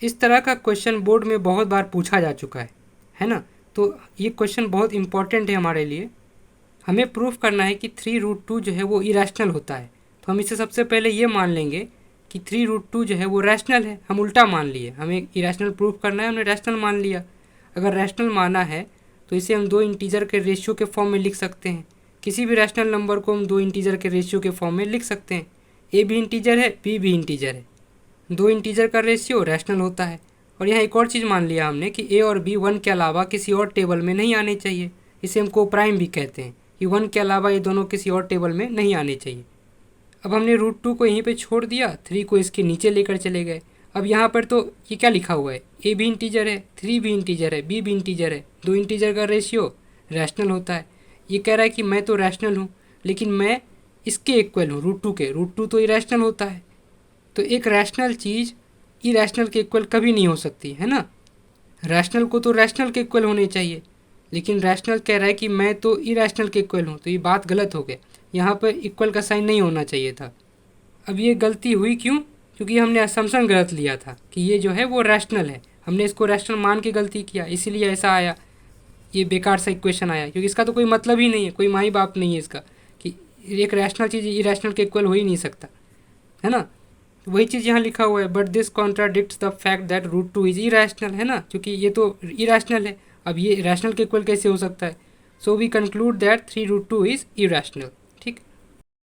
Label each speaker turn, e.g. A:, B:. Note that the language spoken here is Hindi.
A: इस तरह का क्वेश्चन बोर्ड में बहुत बार पूछा जा चुका है ना। तो ये क्वेश्चन बहुत इंपॉर्टेंट है हमारे लिए। हमें प्रूफ करना है कि 3√2 जो है वो इरेशनल होता है। तो हम इसे सबसे पहले ये मान लेंगे कि 3√2 जो है वो रैशनल है। हम उल्टा मान लिए, हमें इरेशनल प्रूफ करना है, हमने रैशनल मान लिया। अगर रैशनल माना है तो इसे हम दो इंटीजर के रेशियो के फॉर्म में लिख सकते हैं। किसी भी रैशनल नंबर को हम दो इंटीजर के रेशियो के फॉर्म में लिख सकते हैं। ए भी इंटीजर है, बी भी इंटीजर है, दो इंटीजर का रेशियो रैशनल होता है। और यहाँ एक और चीज़ मान लिया हमने कि ए और बी 1 के अलावा किसी और टेबल में नहीं आने चाहिए। इसे हम कोप्राइम भी कहते हैं कि 1 के अलावा ये दोनों किसी और टेबल में नहीं आने चाहिए। अब हमने √2 को यहीं पे छोड़ दिया, 3 को इसके नीचे लेकर चले गए। अब यहाँ पर तो ये क्या लिखा हुआ है, ए भी इंटीजर है, 3 भी इंटीजर है, बी भी इंटीजर है, दो इंटीजर का रेशियो रैशनल होता है। ये कह रहा है कि मैं तो रैशनल हूँ, लेकिन मैं इसके इक्वल हूँ, √2 के। √2 तो इरेशनल होता है। तो एक रैशनल चीज़ इरेशनल के इक्वल कभी नहीं हो सकती है ना। रैशनल को तो रैशनल के इक्वल होने चाहिए, लेकिन रैशनल कह रहा है कि मैं तो इरेशनल के इक्वल हूँ। तो ये बात गलत हो गई, यहाँ पर इक्वल का साइन नहीं होना चाहिए था। अब ये गलती हुई क्यों? क्योंकि हमने असम्पशन गलत लिया था कि ये जो है वो रैशनल है। हमने इसको रैशनल मान के गलती किया, इसीलिए ऐसा आया, ये बेकार सा इक्वेशन आया। क्योंकि इसका तो कोई मतलब ही नहीं है, कोई माई बाप नहीं है इसका कि एक रैशनल चीज़ इरेशनल के इक्वल हो ही नहीं सकता, है ना। तो वही चीज़ यहाँ लिखा हुआ है, but this contradicts the fact that √2 is irrational, है ना, क्योंकि ये तो इरेशनल है। अब ये रैशनल के इक्वल कैसे हो सकता है? So we conclude that 3√2 is irrational.